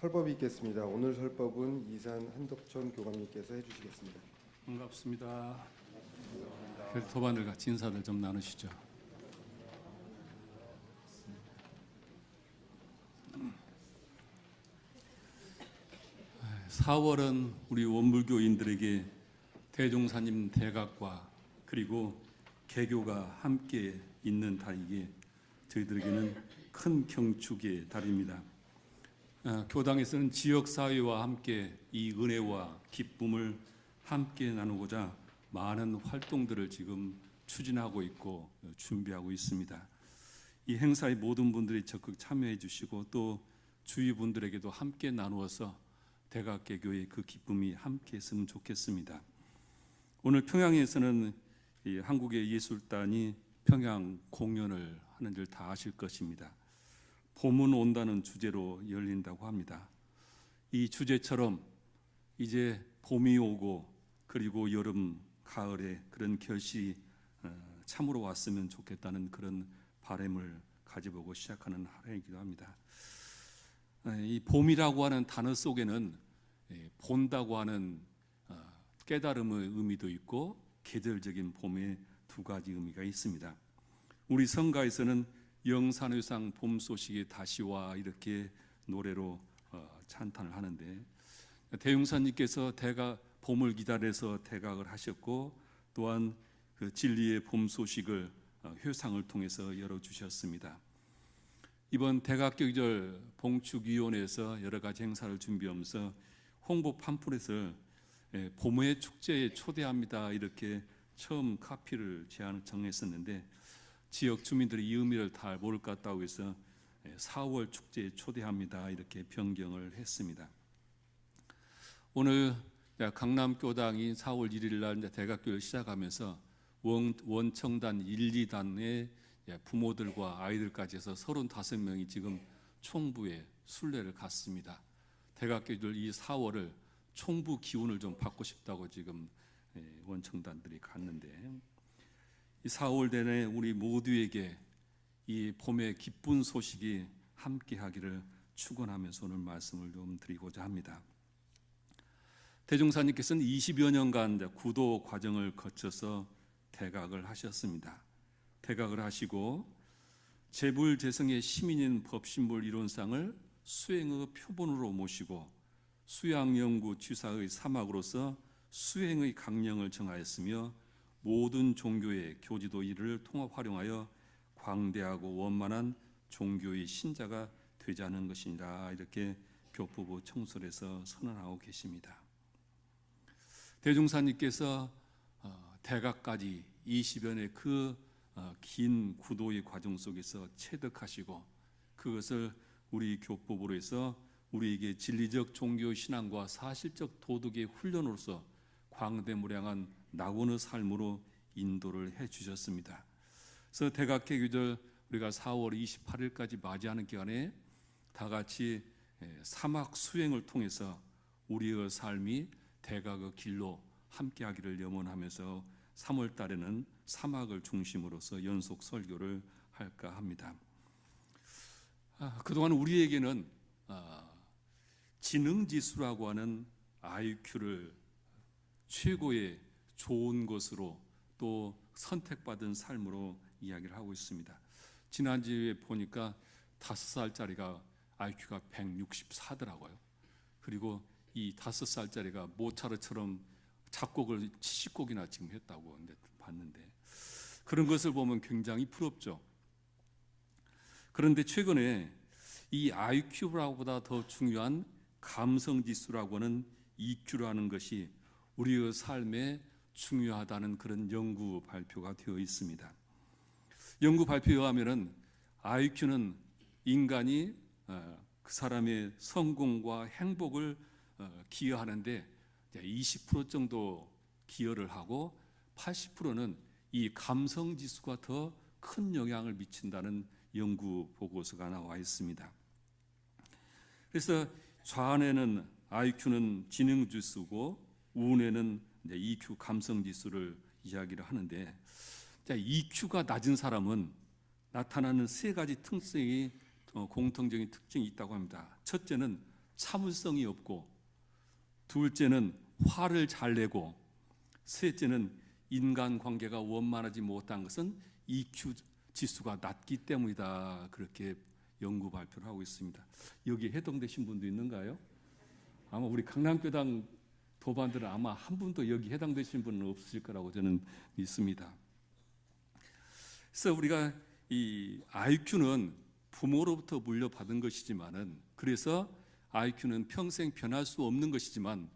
설법이 있겠습니다. 오늘 설법은 이산 한덕천 교감님께서 해주시겠습니다. 반갑습니다. 교토반들 같이 인사들 좀 나누시죠. (4월은) 우리 원불교인들에게 대종사님 대각과 그리고 개교가 함께 있는 달이기에 저희들에게는 큰 경축의 달입니다. 교당에서는 지역사회와 함께 이 은혜와 기쁨을 함께 나누고자 많은 활동들을 지금 추진하고 있고 준비하고 있습니다. 이 행사에 모든 분들이 적극 참여해 주시고 또 주위 분들에게도 함께 나누어서 대각개교의 그 기쁨이 함께 했으면 좋겠습니다. 오늘 평양에서는 이 한국의 예술단이 평양 공연을 하는 줄 다 아실 것입니다. 봄은 온다는 주제로 열린다고 합니다. 이 주제처럼 이제 봄이 오고 그리고 여름, 가을에 그런 결실이 참으로 왔으면 좋겠다는 그런 바람을 가져보고 시작하는 하루이기도 합니다. 이 봄이라고 하는 단어 속에는 본다고 하는 깨달음의 의미도 있고 계절적인 봄의 두 가지 의미가 있습니다. 우리 성가에서는 영산의상 봄 소식이 다시 와 이렇게 노래로 찬탄을 하는데 대용사님께서 봄을 기다려서 대각을 하셨고 또한 그 진리의 봄 소식을 회상을 통해서 열어주셨습니다. 이번 대각계절 봉축위원회에서 여러 가지 행사를 준비하면서 홍보 팜플렛을 봄의 축제에 초대합니다 이렇게 처음 카피를 정했었는데 지역 주민들이 이 의미를 다 모를 것 같다고 해서 4월 축제에 초대합니다 이렇게 변경을 했습니다. 오늘 강남교당이 4월 1일 날 대각교를 시작하면서 원청단 1, 2단의 부모들과 아이들까지 해서 35명이 지금 총부에 순례를 갔습니다. 대각교들 이 4월을 총부 기운을 좀 받고 싶다고 지금 원청단들이 갔는데 이 4월 내내 우리 모두에게 이 봄의 기쁜 소식이 함께하기를 축원하면서 오늘 말씀을 좀 드리고자 합니다. 대종사님께서는 20여 년간 구도 과정을 거쳐서 대각을 하셨습니다. 대각을 하시고 재불재성의 시민인 법신불 이론상을 수행의 표본으로 모시고 수양연구 취사의 사막으로서 수행의 강령을 정하였으며 모든 종교의 교지도 이를 통합 활용하여 광대하고 원만한 종교의 신자가 되자는 것이니라 이렇게 교포부 청설에서 선언하고 계십니다. 대종사님께서 대각까지 20여 년의 그 긴 구도의 과정 속에서 체득하시고 그것을 우리 교포부로 해서 우리에게 진리적 종교 신앙과 사실적 도덕의 훈련으로서 광대무량한 낙원의 삶으로 인도를 해 주셨습니다. 그래서 대각개교절 우리가 4월 28일까지 맞이하는 기간에 다 같이 사막 수행을 통해서 우리의 삶이 대각의 길로 함께하기를 염원하면서 3월 달에는 사막을 중심으로서 연속 설교를 할까 합니다. 그동안 우리에게는 지능지수라고 하는 IQ를 최고의 좋은 것으로 또 선택받은 삶으로 이야기를 하고 있습니다. 지난주에 보니까 5살짜리가 IQ가 164더라고요. 그리고 이 5살짜리가 모차르트처럼 작곡을 70곡이나 지금 했다고 봤는데 그런 것을 보면 굉장히 부럽죠. 그런데 최근에 이 IQ보다 더 중요한 감성지수라고 하는 EQ라는 것이 우리의 삶에 중요하다는 그런 연구 발표가 되어 있습니다. 연구 발표에 의하면 IQ는 인간이 그 사람의 성공과 행복을 기여하는데 20% 정도 기여를 하고 80%는 이 감성지수가 더 큰 영향을 미친다는 연구 보고서가 나와 있습니다. 그래서 좌뇌는 IQ는 지능지수고 우뇌는 EQ 감성지수를 이야기를 하는데 EQ가 낮은 사람은 나타나는 세 가지 특성이 공통적인 특징이 있다고 합니다. 첫째는 참을성이 없고, 둘째는 화를 잘 내고, 셋째는 인간관계가 원만하지 못한 것은 EQ 지수가 낮기 때문이다. 그렇게 연구 발표를 하고 있습니다. 여기에 해당되신 분도 있는가요? 아마 우리 강남교당 도반들은 아마 한 분도 여기 해당되신 분은 없으실 거라고 저는 믿습니다. 그래서 우리가 이 IQ는 부모로부터 물려받은 것이지만은, 그래서 IQ는 평생 변할 수 없는 것이지만,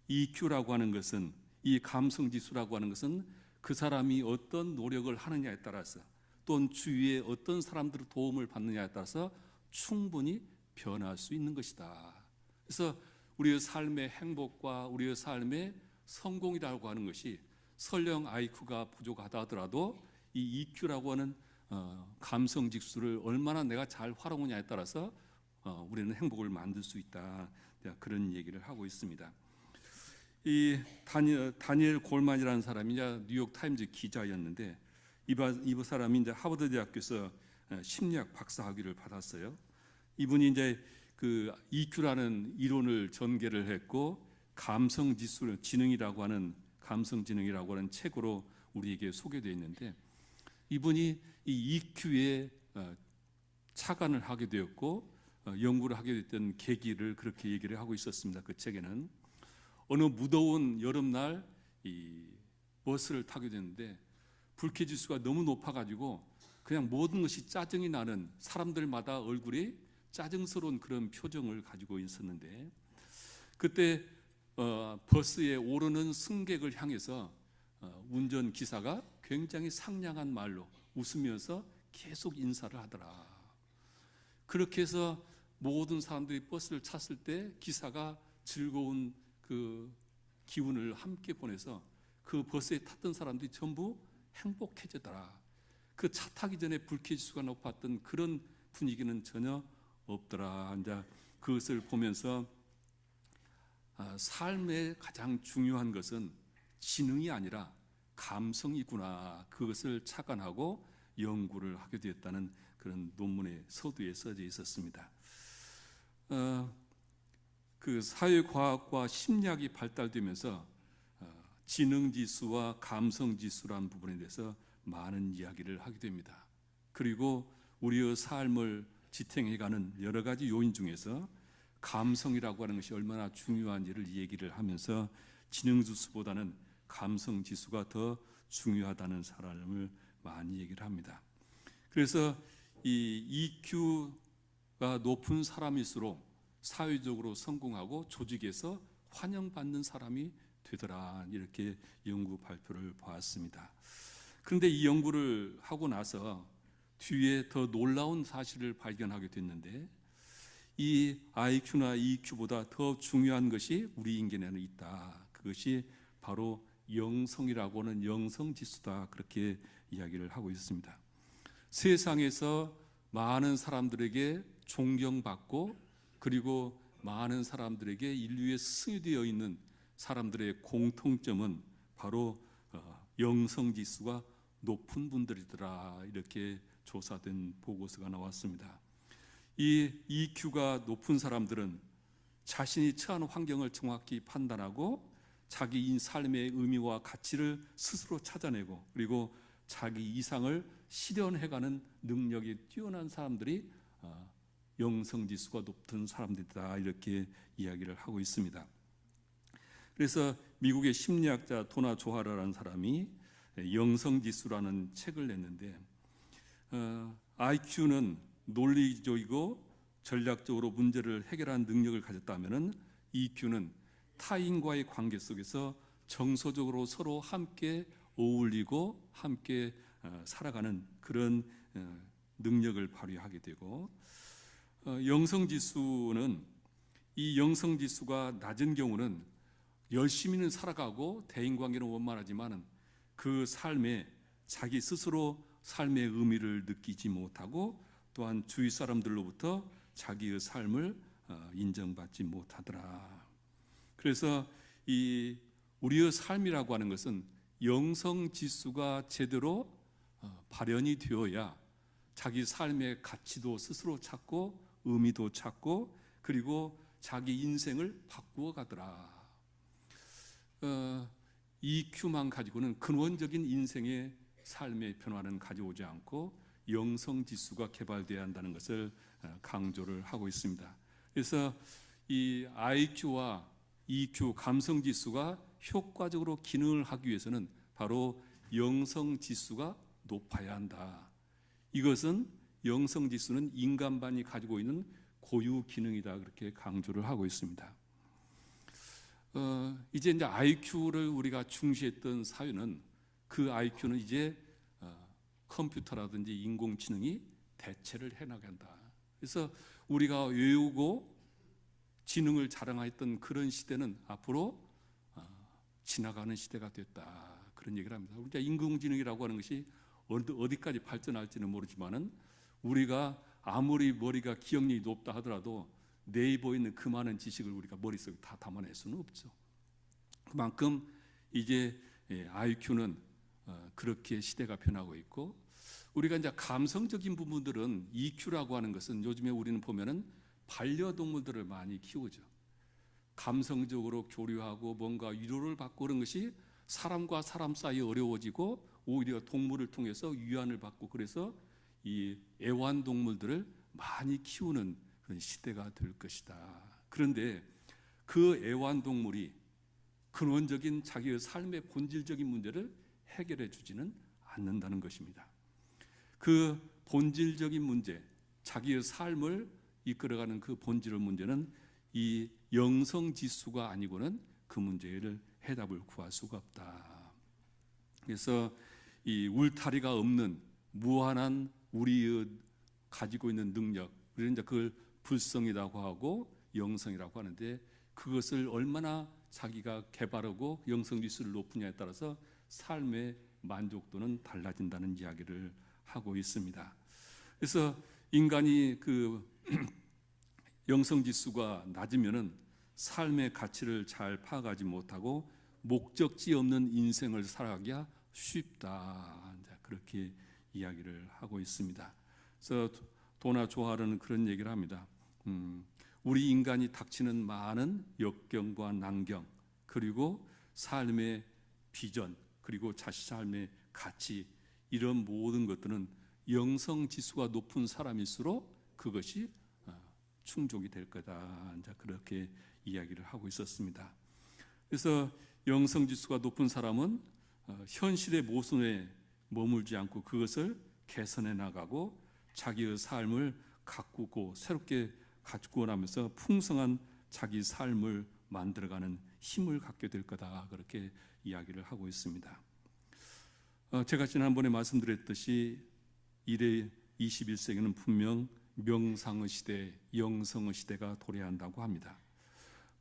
EQ라고 하는 것은, 이 감성지수라고 하는 것은 그 사람이 어떤 노력을 하느냐에 따라서, 또는 주위에 어떤 사람들의 도움을 받느냐에 따라서 충분히 변할 수 있는 것이다. 그래서 우리의 삶의 행복과 우리의 삶의 성공이라고 하는 것이 설령 IQ가 부족하다 하더라도 이 EQ라고 하는 감성 지수를 얼마나 내가 잘 활용하냐에 따라서 우리는 행복을 만들 수 있다. 그런 얘기를 하고 있습니다. 이 다니엘 골만이라는 사람이 이제 뉴욕 타임즈 기자였는데, 이 사람이 이제 하버드 대학교에서 심리학 박사학위를 받았어요. 이분이 이제 그 EQ라는 이론을 전개를 했고, 감성 지수를 지능이라고 하는 감성 지능이라고 하는 책으로 우리에게 소개되어 있는데, 이분이 이 EQ에 착안을 하게 되었고 연구를 하게 됐던 계기를 그렇게 얘기를 하고 있었습니다. 그 책에는 어느 무더운 여름날 이 버스를 타게 됐는데 불쾌지수가 너무 높아가지고 그냥 모든 것이 짜증이 나는, 사람들마다 얼굴이 짜증스러운 그런 표정을 가지고 있었는데, 그때 버스에 오르는 승객을 향해서 운전기사가 굉장히 상냥한 말로 웃으면서 계속 인사를 하더라. 그렇게 해서 모든 사람들이 버스를 탔을 때 기사가 즐거운 그 기운을 함께 보내서 그 버스에 탔던 사람들이 전부 행복해지더라. 그 차 타기 전에 불쾌지수가 높았던 그런 분위기는 전혀 없더라. 이제 그것을 보면서 삶의 가장 중요한 것은 지능이 아니라 감성이구나. 그것을 착안하고 연구를 하게 되었다는 그런 논문의 서두에 써져 있었습니다. 그 사회과학과 심리학이 발달되면서 지능지수와 감성지수라는 부분에 대해서 많은 이야기를 하게 됩니다. 그리고 우리의 삶을 지탱해가는 여러 가지 요인 중에서 감성이라고 하는 것이 얼마나 중요한지를 얘기를 하면서 지능지수보다는 감성지수가 더 중요하다는 사람을 많이 얘기를 합니다. 그래서 이 EQ가 높은 사람일수록 사회적으로 성공하고 조직에서 환영받는 사람이 되더라. 이렇게 연구 발표를 보았습니다. 그런데 이 연구를 하고 나서 뒤에 더 놀라운 사실을 발견하게 됐는데, 이 IQ나 EQ보다 더 중요한 것이 우리 인간에는 있다. 그것이 바로 영성이라고 하는 영성지수다. 그렇게 이야기를 하고 있습니다. 세상에서 많은 사람들에게 존경받고 그리고 많은 사람들에게 인류에 스승이 되어 있는 사람들의 공통점은 바로 영성지수가 높은 분들이더라. 이렇게 조사된 보고서가 나왔습니다. 이 EQ가 높은 사람들은 자신이 처한 환경을 정확히 판단하고 자기 삶의 의미와 가치를 스스로 찾아내고 그리고 자기 이상을 실현해가는 능력이 뛰어난 사람들이 영성지수가 높은 사람들이다. 이렇게 이야기를 하고 있습니다. 그래서 미국의 심리학자 도나 조하라라는 사람이 영성지수라는 책을 냈는데, IQ는 논리적이고 전략적으로 문제를 해결하는 능력을 가졌다면 EQ는 타인과의 관계 속에서 정서적으로 서로 함께 어울리고 함께 살아가는 그런 능력을 발휘하게 되고, 영성지수는 이 영성지수가 낮은 경우는 열심히는 살아가고 대인관계는 원만하지만 그 삶에 자기 스스로 삶의 의미를 느끼지 못하고 또한 주위 사람들로부터 자기의 삶을 인정받지 못하더라. 그래서 이 우리의 삶이라고 하는 것은 영성지수가 제대로 발현이 되어야 자기 삶의 가치도 스스로 찾고 의미도 찾고 그리고 자기 인생을 바꾸어 가더라. EQ만 가지고는 근원적인 인생의 삶의 변화는 가져오지 않고 영성 지수가 개발되어야 한다는 것을 강조를 하고 있습니다. 그래서 이 IQ와 EQ 감성 지수가 효과적으로 기능을 하기 위해서는 바로 영성 지수가 높아야 한다. 이것은 영성 지수는 인간반이 가지고 있는 고유 기능이다, 그렇게 강조를 하고 있습니다. 이제 IQ를 우리가 중시했던 사회는 그 IQ는 이제 컴퓨터라든지 인공지능이 대체를 해나간다. 그래서 우리가 외우고 지능을 자랑했던 그런 시대는 앞으로 지나가는 시대가 됐다, 그런 얘기를 합니다. 우리가 인공지능이라고 하는 것이 어디까지 발전할지는 모르지만은 우리가 아무리 머리가 기억력이 높다 하더라도 네이버에 있는 그 많은 지식을 우리가 머릿속에 다 담아낼 수는 없죠. 그만큼 이제 IQ는 그렇게 시대가 변하고 있고, 우리가 이제 감성적인 부분들은 EQ라고 하는 것은 요즘에 우리는 보면은 반려동물들을 많이 키우죠. 감성적으로 교류하고 뭔가 위로를 받고 그런 것이 사람과 사람 사이에 어려워지고 오히려 동물을 통해서 위안을 받고, 그래서 이 애완동물들을 많이 키우는 그런 시대가 될 것이다. 그런데 그 애완동물이 근원적인 자기의 삶의 본질적인 문제를 해결해 주지는 않는다는 것입니다. 그 본질적인 문제, 자기의 삶을 이끌어가는 그 본질의 문제는 이 영성 지수가 아니고는 그 문제를 해답을 구할 수가 없다. 그래서 이 울타리가 없는 무한한 우리의 가지고 있는 능력, 우리는 이제 그걸 불성이라고 하고 영성이라고 하는데, 그것을 얼마나 자기가 개발하고 영성 지수를 높으냐에 따라서 삶의 만족도는 달라진다는 이야기를 하고 있습니다. 그래서 인간이 그 영성 지수가 낮으면은 삶의 가치를 잘 파악하지 못하고 목적지 없는 인생을 살아가기가 쉽다, 그렇게 이야기를 하고 있습니다. 그래서 도나 조하르는 그런 얘기를 합니다. 우리 인간이 닥치는 많은 역경과 난경, 그리고 삶의 비전, 그리고 자신 삶의 가치, 이런 모든 것들은 영성 지수가 높은 사람일수록 그것이 충족이 될 거다, 이제 그렇게 이야기를 하고 있었습니다. 그래서 영성 지수가 높은 사람은 현실의 모순에 머물지 않고 그것을 개선해 나가고 자기의 삶을 가꾸고 새롭게 가꾸고 나면서 풍성한 자기 삶을 만들어가는 힘을 갖게 될 거다, 그렇게 이야기를 하고 있습니다. 제가 지난번에 말씀드렸듯이 이래 21세기는 분명 명상의 시대, 영성의 시대가 도래한다고 합니다.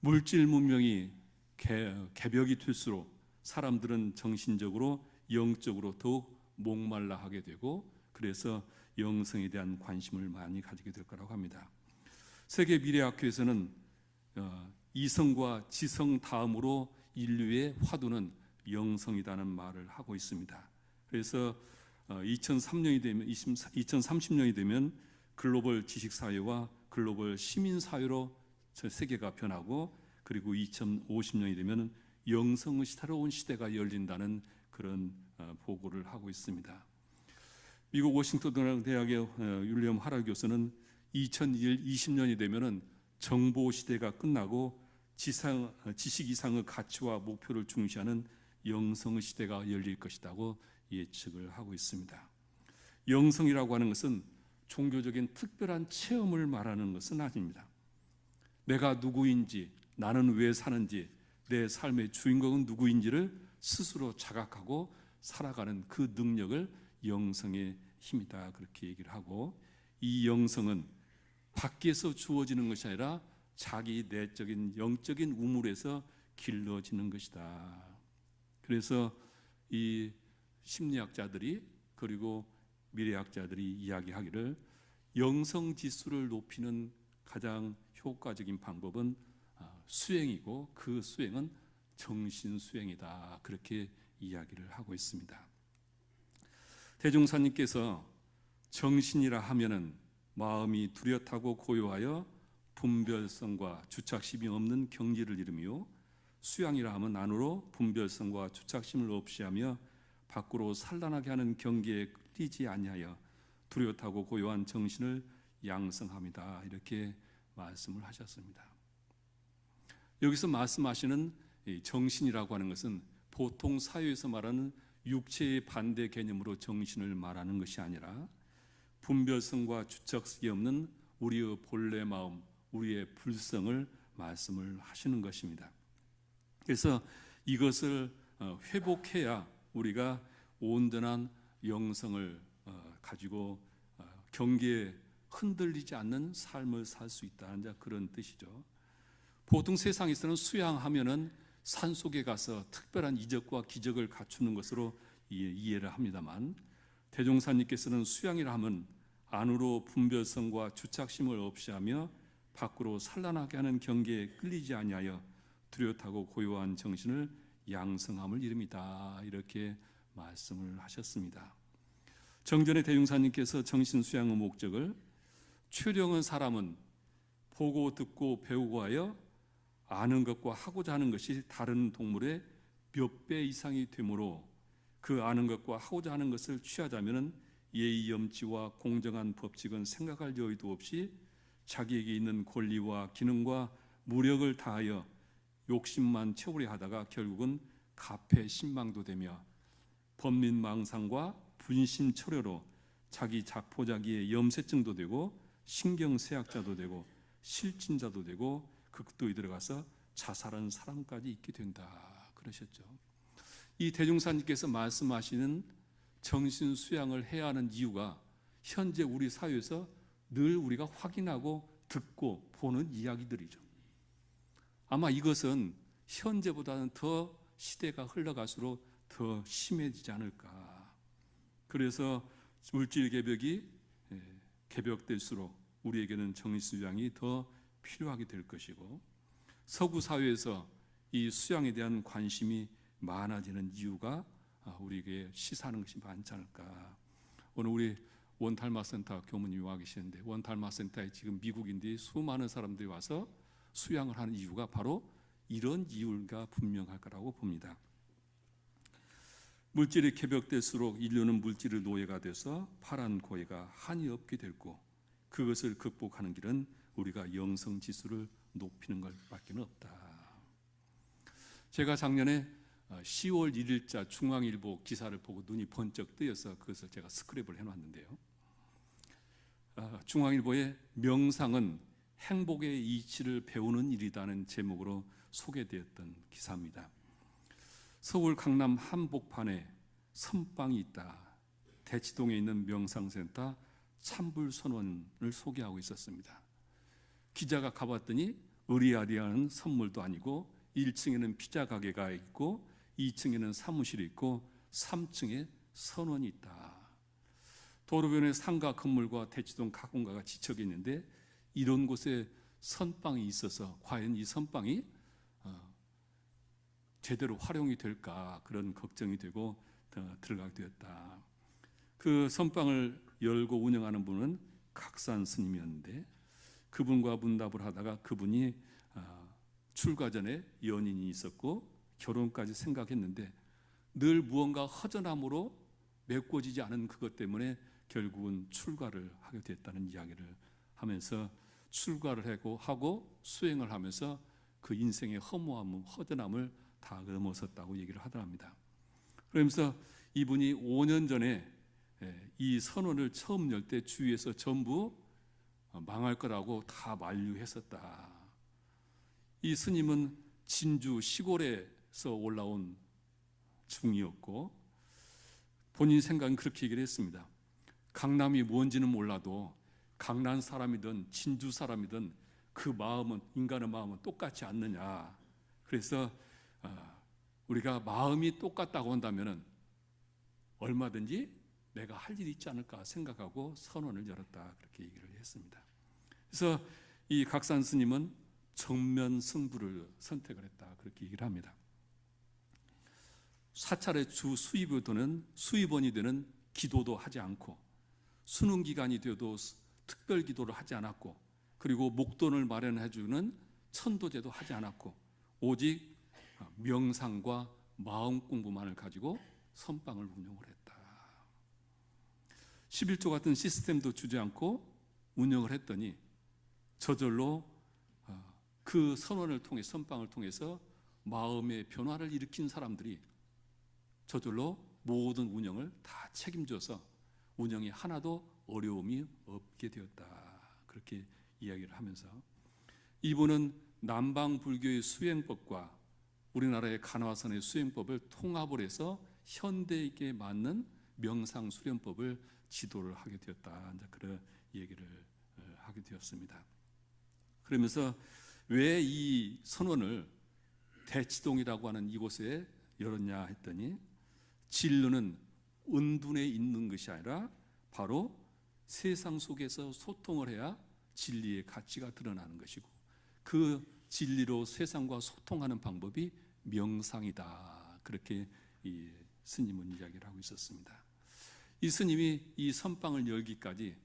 물질 문명이 개벽이 될수록 사람들은 정신적으로 영적으로 더욱 목말라 하게 되고, 그래서 영성에 대한 관심을 많이 가지게 될 거라고 합니다. 세계 미래학회에서는 이성과 지성 다음으로 인류의 화두는 영성이라는 말을 하고 있습니다. 그래서 2030년이 되면 글로벌 지식사회와 글로벌 시민사회로 세계가 변하고, 그리고 2050년이 되면 영성의 새로운 시대가 열린다는 그런 보고를 하고 있습니다. 미국 워싱턴 대학의 윌리엄 하랄 교수는 2020년이 되면은 정보 시대가 끝나고 지식 이상의 가치와 목표를 중시하는 영성의 시대가 열릴 것이라고 예측을 하고 있습니다. 영성이라고 하는 것은 종교적인 특별한 체험을 말하는 것은 아닙니다. 내가 누구인지, 나는 왜 사는지, 내 삶의 주인공은 누구인지를 스스로 자각하고 살아가는 그 능력을 영성의 힘이다, 그렇게 얘기를 하고, 이 영성은 밖에서 주어지는 것이 아니라 자기 내적인 영적인 우물에서 길러지는 것이다. 그래서 이 심리학자들이 그리고 미래학자들이 이야기하기를 영성 지수를 높이는 가장 효과적인 방법은 수행이고, 그 수행은 정신 수행이다, 그렇게 이야기를 하고 있습니다. 대종사님께서 정신이라 하면은 마음이 뚜렷하고 고요하여 분별성과 주착심이 없는 경지를 이루며 수양이라 하면 안으로 분별성과 주착심을 없이 하며 밖으로 산란하게 하는 경계에 끌리지 아니하여 두려워하고 고요한 정신을 양성합니다. 이렇게 말씀을 하셨습니다. 여기서 말씀하시는 이 정신이라고 하는 것은 보통 사회에서 말하는 육체의 반대 개념으로 정신을 말하는 것이 아니라 분별성과 주착성이 없는 우리의 본래 마음, 우리의 불성을 말씀을 하시는 것입니다. 그래서 이것을 회복해야 우리가 온전한 영성을 가지고 경계에 흔들리지 않는 삶을 살 수 있다는 그런 뜻이죠. 보통 세상에서는 수양하면은 산 속에 가서 특별한 이적과 기적을 갖추는 것으로 이해를 합니다만, 대종사님께서는 수양이라 하면 안으로 분별성과 주착심을 없이 하며 밖으로 산란하게 하는 경계에 끌리지 아니하여 뚜렷하고 고요한 정신을 양성함을 이릅니다. 이렇게 말씀을 하셨습니다. 정전의 대종사님께서 정신 수양의 목적을 최령한 사람은 보고 듣고 배우고 하여 아는 것과 하고자 하는 것이 다른 동물의 몇 배 이상이 되므로 그 아는 것과 하고자 하는 것을 취하자면 예의 염치와 공정한 법칙은 생각할 여유도 없이 자기에게 있는 권리와 기능과 무력을 다하여 욕심만 채우려 하다가 결국은 가패 신망도 되며 번민망상과 분심철회로 자기 자포자기의 염세증도 되고 신경쇠약자도 되고 실진자도 되고 극도에 들어가서 자살한 사람까지 있게 된다 그러셨죠. 이 대종사님께서 말씀하시는 정신 수양을 해야 하는 이유가 현재 우리 사회에서 늘 우리가 확인하고 듣고 보는 이야기들이죠. 아마 이것은 현재보다는 더 시대가 흘러갈수록 더 심해지지 않을까. 그래서 물질 개벽이 개벽될수록 우리에게는 정신 수양이 더 필요하게 될 것이고, 서구 사회에서 이 수양에 대한 관심이 많아지는 이유가 우리에게 시사하는 것이 많지 않을까. 오늘 우리 원탈마센터 교무님이 와 계시는데, 원탈마센터에 지금 미국인들이 수많은 사람들이 와서 수양을 하는 이유가 바로 이런 이유가 분명할 거라고 봅니다. 물질이 개벽될수록 인류는 물질의 노예가 돼서 파란 고해가 한이 없게 되고, 그것을 극복하는 길은 우리가 영성 지수를 높이는 것밖에 없다. 제가 작년에 10월 1일자 중앙일보 기사를 보고 눈이 번쩍 뜨여서 그것을 제가 스크랩을 해놨는데요. 중앙일보의 명상은 행복의 이치를 배우는 일이라는 제목으로 소개되었던 기사입니다. 서울 강남 한복판에 선방이 있다. 대치동에 있는 명상센터 참불선원을 소개하고 있었습니다. 기자가 가봤더니 의리아리한 선물도 아니고 1층에는 피자 가게가 있고 2층에는 사무실이 있고 3층에 선원이 있다. 도로변에 상가 건물과 대치동 가공가가 지척이 있는데 이런 곳에 선방이 있어서 과연 이 선방이 제대로 활용이 될까 그런 걱정이 되고 들어가게 되었다. 그 선방을 열고 운영하는 분은 각산 스님이었는데 그분과 문답을 하다가 그분이 출가 전에 연인이 있었고 결혼까지 생각했는데 늘 무언가 허전함으로 메꿔지지 않은 그것 때문에 결국은 출가를 하게 됐다는 이야기를 하면서 출가를 하고 수행을 하면서 그 인생의 허무함, 허전함을 다 넘어섰다고 얘기를 하더랍니다. 그러면서 이분이 5년 전에 이 선언을 처음 열 때 주위에서 전부 망할 거라고 다 만류했었다. 이 스님은 진주 시골에서 올라온 중이었고 본인 생각은 그렇게 얘기를 했습니다. 강남이 뭔지는 몰라도 강남 사람이든 진주 사람이든 그 마음은 인간의 마음은 똑같지 않느냐. 그래서 우리가 마음이 똑같다고 한다면은 얼마든지 내가 할 일이 있지 않을까 생각하고 선언을 열었다 그렇게 얘기를 했습니다. 그래서 이 각산 스님은 정면 승부를 선택을 했다 그렇게 얘기를 합니다. 사찰의 주 수입원이 되는 기도도 하지 않고 수능 기간이 되어도 특별 기도를 하지 않았고 그리고 목돈을 마련해 주는 천도제도 하지 않았고 오직 명상과 마음 공부만을 가지고 선방을 운영을 했다. 11조 같은 시스템도 주지 않고 운영을 했더니 저절로 그 선언을 통해 선방을 통해서 마음의 변화를 일으킨 사람들이 저절로 모든 운영을 다 책임져서 운영이 하나도 어려움이 없게 되었다. 그렇게 이야기를 하면서 이분은 남방 불교의 수행법과 우리나라의 간화선의 수행법을 통합을 해서 현대에 맞는 명상 수련법을 지도를 하게 되었다. 이제 그런 얘기를 하게 되었습니다. 그러면서 왜 이 선언을 대치동이라고 하는 이곳에 열었냐 했더니 진리는 은둔에 있는 것이 아니라 바로 세상 속에서 소통을 해야 진리의 가치가 드러나는 것이고 그 진리로 세상과 소통하는 방법이 명상이다. 그렇게 이 스님은 이야기를 하고 있었습니다. 이 스님이 이 선방을 열기까지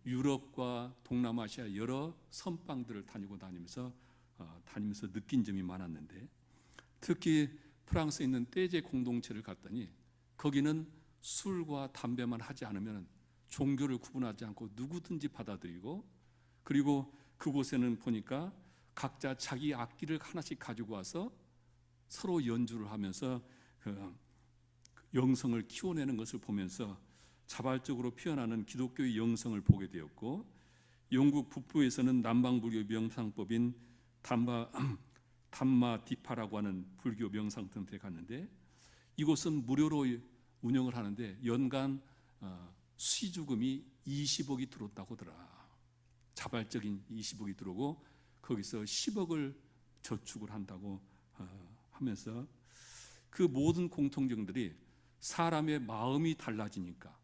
유럽과 동남아시아 여러 선방들을 다니면서 느낀 점이 많았는데 특히 프랑스에 있는 떼제 공동체를 갔더니 거기는 술과 담배만 하지 않으면 종교를 구분하지 않고 누구든지 받아들이고 그리고 그곳에는 보니까 각자 자기 악기를 하나씩 가지고 와서 서로 연주를 하면서 그 영성을 키워내는 것을 보면서 자발적으로 피어나는 기독교의 영성을 보게 되었고 영국 북부에서는 남방불교 명상법인 담마디파라고 하는 불교 명상센터에 갔는데 이곳은 무료로 운영을 하는데 연간 수주금이 20억이 들어왔다고 하더라. 자발적인 20억이 들어오고 거기서 10억을 저축을 한다고 하면서 그 모든 공통점들이 사람의 마음이 달라지니까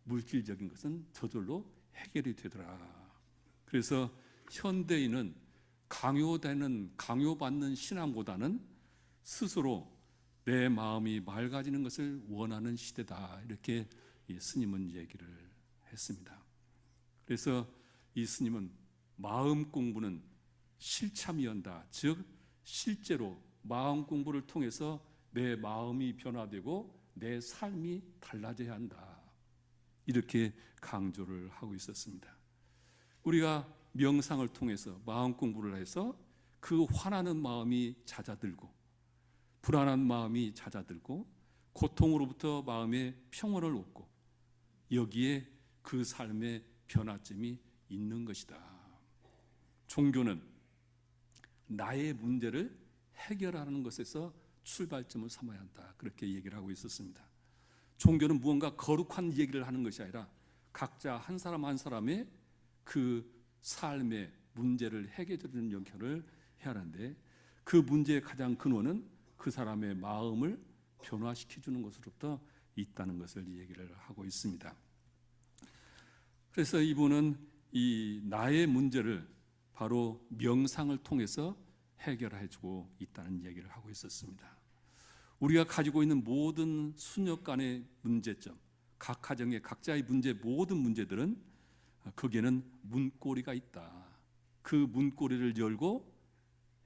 물질적인 것은 저절로 해결이 되더라. 그래서 현대인은 강요받는 신앙보다는 스스로 내 마음이 맑아지는 것을 원하는 시대다. 이렇게 이 스님은 얘기를 했습니다. 그래서 이 스님은 마음 공부는 실참이온다. 즉 실제로 마음 공부를 통해서 내 마음이 변화되고 내 삶이 달라져야 한다. 이렇게 강조를 하고 있었습니다. 우리가 명상을 통해서 마음 공부를 해서 그 화나는 마음이 잦아들고 불안한 마음이 잦아들고 고통으로부터 마음의 평온을 얻고 여기에 그 삶의 변화점이 있는 것이다. 종교는 나의 문제를 해결하는 것에서 출발점을 삼아야 한다. 그렇게 얘기를 하고 있었습니다. 종교는 무언가 거룩한 얘기를 하는 것이 아니라 각자 한 사람 한 사람의 그 삶의 문제를 해결하는 역할을 해야 하는데 그 문제의 가장 근원은 그 사람의 마음을 변화시켜주는 것으로부터 있다는 것을 얘기를 하고 있습니다. 그래서 이분은 이 나의 문제를 바로 명상을 통해서 해결해주고 있다는 얘기를 하고 있었습니다. 우리가 가지고 있는 모든 수녀 간의 문제점, 각 가정의 각자의 문제, 모든 문제들은 거기에는 문고리가 있다. 그 문고리를 열고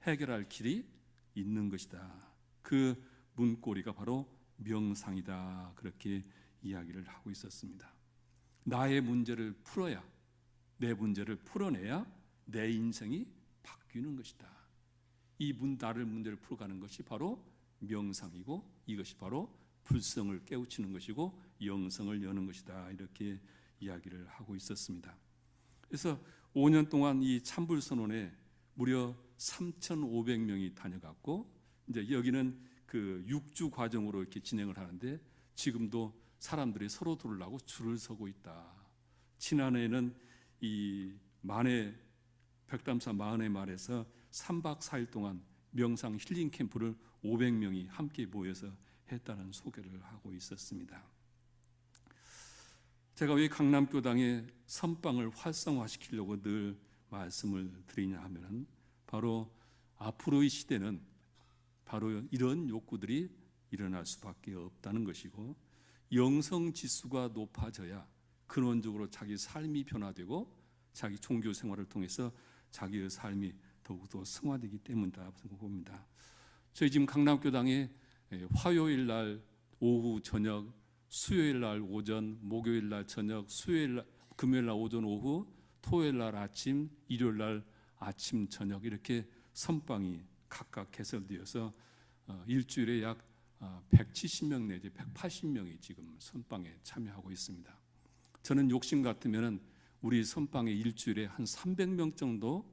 해결할 길이 있는 것이다. 그 문고리가 바로 명상이다. 그렇게 이야기를 하고 있었습니다. 나의 문제를 풀어야, 내 문제를 풀어내야 내 인생이 바뀌는 것이다. 나를 문제를 풀어가는 것이 바로 명상이고 이것이 바로 불성을 깨우치는 것이고 영성을 여는 것이다. 이렇게 이야기를 하고 있었습니다. 그래서 5년 동안 이 참불선원에 무려 3,500명이 다녀갔고 이제 여기는 그 6주 과정으로 이렇게 진행을 하는데 지금도 사람들이 서로 들으려고 줄을 서고 있다. 지난해에는 이 백담사 만해 말에서 3박 4일 동안 명상 힐링 캠프를 500명이 함께 모여서 했다는 소개를 하고 있었습니다. 제가 왜 강남교당의 선방을 활성화시키려고 늘 말씀을 드리냐 하면 바로 앞으로의 시대는 바로 이런 욕구들이 일어날 수밖에 없다는 것이고 영성 지수가 높아져야 근원적으로 자기 삶이 변화되고 자기 종교 생활을 통해서 자기의 삶이 더욱더 승화되기 때문이다 생각합니다. 저희 지금 강남교당에 화요일 날 오후 저녁, 수요일 날 오전, 목요일 날 저녁, 금요일 날 오전 오후, 토요일 날 아침, 일요일 날 아침 저녁 이렇게 선방이 각각 개설되어서 일주일에 약 170명 내지 180명이 지금 선방에 참여하고 있습니다. 저는 욕심 같으면 우리 선방에 일주일에 한 300명 정도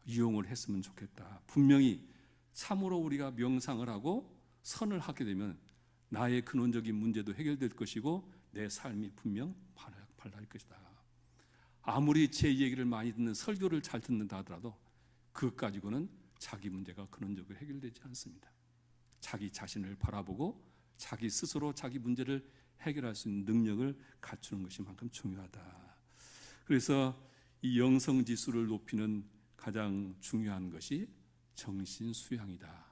이용을 했으면 좋겠다. 분명히 참으로 우리가 명상을 하고 선을 하게 되면 나의 근원적인 문제도 해결될 것이고 내 삶이 분명 밝아질 것이다. 아무리 제 얘기를 많이 듣는 설교를 잘 듣는다 하더라도 그것 가지고는 자기 문제가 근원적으로 해결되지 않습니다. 자기 자신을 바라보고 자기 스스로 자기 문제를 해결할 수 있는 능력을 갖추는 것이 만큼 중요하다. 그래서 이 영성 지수를 높이는 가장 중요한 것이 정신 수양이다.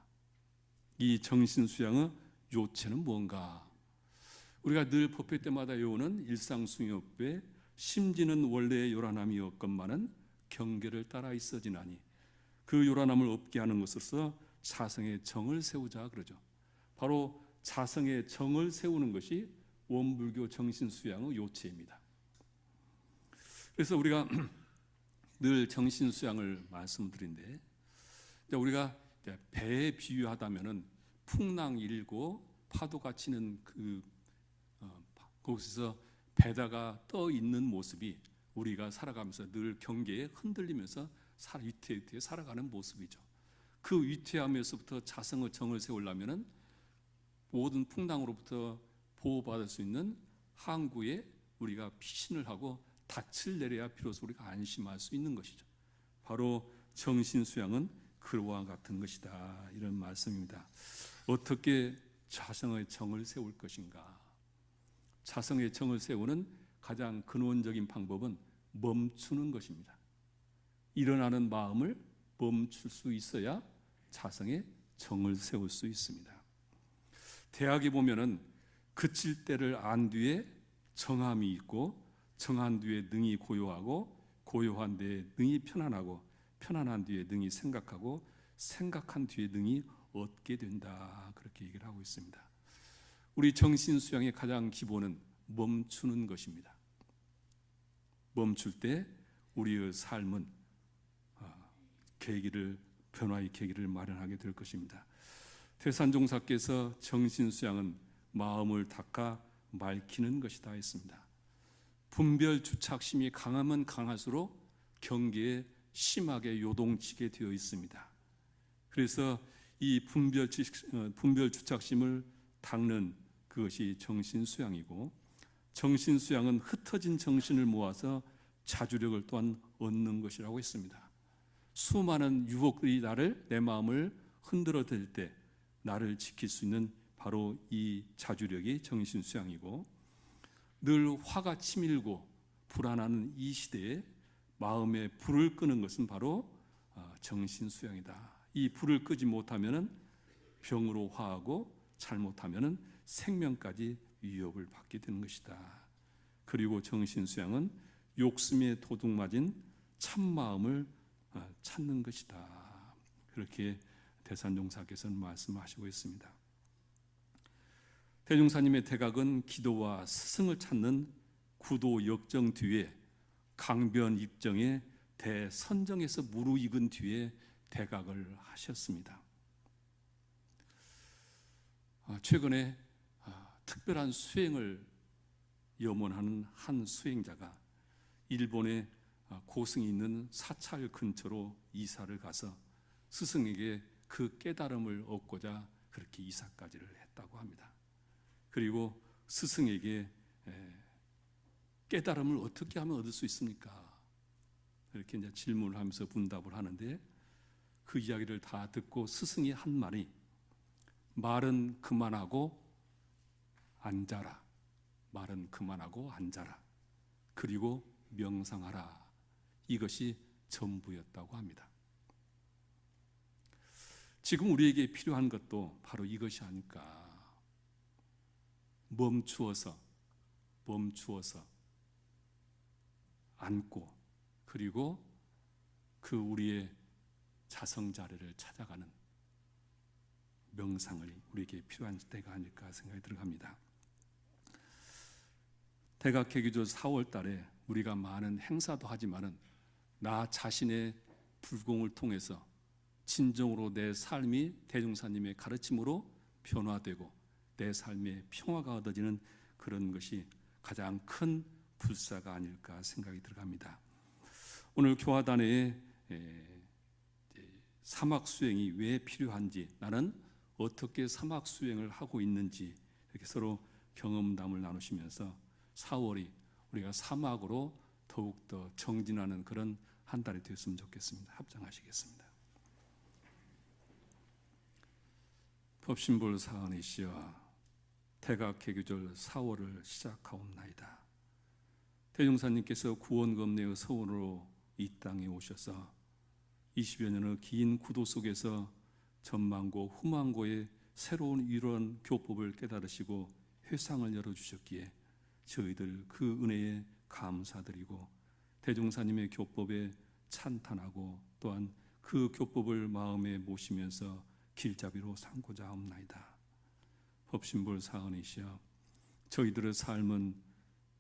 이 정신 수양의 요체는 뭔가? 우리가 늘 법회 때마다 외우는 일상숭유법에 심지는 원래의 요란함이 없건만은 경계를 따라 있어지나니 그 요란함을 없게 하는 것으로서 자성의 정을 세우자 그러죠. 바로 자성의 정을 세우는 것이 원불교 정신수양의 요체입니다. 그래서 우리가 늘 정신수양을 말씀드린데 우리가 배에 비유하다면은 풍랑 일고 파도가 치는 거기서 배다가 떠 있는 모습이 우리가 살아가면서 늘 경계에 흔들리면서 위태위태 살아가는 모습이죠. 그 위태함에서부터 자성의 정을 세우려면은 모든 풍랑으로부터 보호받을 수 있는 항구에 우리가 피신을 하고 닻을 내려야 비로소 우리가 안심할 수 있는 것이죠. 바로 정신수양은 그와 같은 것이다. 이런 말씀입니다. 어떻게 자성의 정을 세울 것인가? 자성의 정을 세우는 가장 근원적인 방법은 멈추는 것입니다. 일어나는 마음을 멈출 수 있어야 자성의 정을 세울 수 있습니다. 대학에 보면은 그칠 때를 안 뒤에 정함이 있고 정한 뒤에 능히 고요하고 고요한 뒤에 능히 편안하고 편안한 뒤에 능히 생각하고 생각한 뒤에 능히 얻게 된다. 그렇게 얘기를 하고 있습니다. 우리 정신 수양의 가장 기본은 멈추는 것입니다. 멈출 때 우리의 삶은 변화의 계기를 마련하게 될 것입니다. 태산종사께서 정신 수양은 마음을 닦아 맑히는 것이다 했습니다. 분별 주착심이 강하면 강할수록 경계에 심하게 요동치게 되어 있습니다. 그래서 이 분별 주착심을 닦는 그것이 정신 수양이고, 정신 수양은 흩어진 정신을 모아서 자주력을 또한 얻는 것이라고 했습니다. 수많은 유혹들이 내 마음을 흔들어 댈 때 나를 지킬 수 있는 바로 이 자주력이 정신 수양이고, 늘 화가 치밀고 불안하는 이 시대에 마음에 불을 끄는 것은 바로 정신 수양이다. 이 불을 끄지 못하면은 병으로 화하고 잘못하면은 생명까지 위협을 받게 되는 것이다. 그리고 정신 수양은 욕심에 도둑맞은 참 마음을 찾는 것이다. 그렇게 대산종사께서는 말씀하시고 있습니다. 대종사님의 대각은 기도와 스승을 찾는 구도 역정 뒤에 강변 입정에 대선정에서 무르익은 뒤에 대각을 하셨습니다. 최근에 특별한 수행을 염원하는 한 수행자가 일본의 고승이 있는 사찰 근처로 이사를 가서 스승에게 그 깨달음을 얻고자 그렇게 이사까지를 했다고 합니다. 그리고 스승에게 깨달음을 어떻게 하면 얻을 수 있습니까? 이렇게 이제 질문을 하면서 분답을 하는데, 그 이야기를 다 듣고 스승이 한 말이 말은 그만하고 앉아라. 말은 그만하고 앉아라. 그리고 명상하라. 이것이 전부였다고 합니다. 지금 우리에게 필요한 것도 바로 이것이 아닐까. 멈추어서 안고 그리고 그 우리의 자성자래를 찾아가는 명상을 우리에게 필요한 때가 아닐까 생각이 들어갑니다. 대각개교절 4월 달에 우리가 많은 행사도 하지만은 나 자신의 불공을 통해서 진정으로 내 삶이 대종사님의 가르침으로 변화되고 내 삶에 평화가 얻어지는 그런 것이 가장 큰 불사가 아닐까 생각이 들어갑니다. 오늘 교화단의 사막 수행이 왜 필요한지, 나는 어떻게 사막 수행을 하고 있는지 이렇게 서로 경험담을 나누시면서 4월이 우리가 사막으로 더욱더 정진하는 그런 한 달이 되었으면 좋겠습니다. 합장하시겠습니다. 법신불 사은이시여, 대각개교절 4월을 시작하옵나이다. 대종사님께서 구원검내의 서원으로 이 땅에 오셔서 20여 년의 긴 구도 속에서 전망고 후망고의 새로운 이런 교법을 깨달으시고 회상을 열어주셨기에 저희들 그 은혜에 감사드리고 대종사님의 교법에 찬탄하고 또한 그 교법을 마음에 모시면서 길잡이로 삼고자 합나이다. 법신불 사은이시여, 저희들의 삶은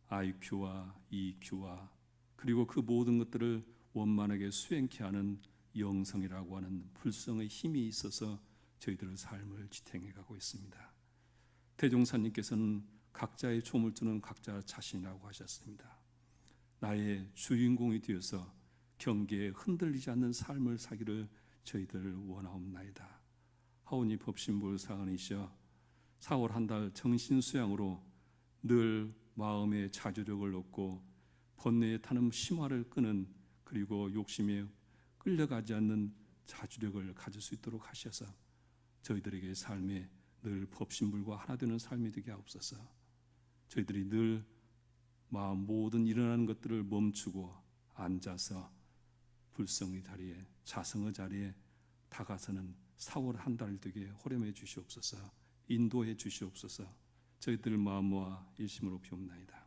IQ와 EQ와 그리고 그 모든 것들을 원만하게 수행케 하는 영성이라고 하는 불성의 힘이 있어서 저희들의 삶을 지탱해 가고 있습니다. 대종사님께서는 각자의 조물주는 각자 자신이라고 하셨습니다. 나의 주인공이 되어서 경계에 흔들리지 않는 삶을 사기를 저희들 원하옵나이다. 하오니 법신불 사은이시여, 4월 한 달 정신수양으로 늘 마음의 자주력을 얻고 번뇌에 타는 심화를 끄는, 그리고 욕심에 끌려가지 않는 자주력을 가질 수 있도록 하셔서 저희들에게 삶에 늘 법신불과 하나 되는 삶이 되게 하옵소서. 저희들이 늘 마음 모든 일어나는 것들을 멈추고 앉아서 불성의 자리에, 자성의 자리에 다가서는 4월 한 달 되게 호렴해 주시옵소서. 인도해 주시옵소서. 저희들 마음 모아 일심으로 비옵나이다.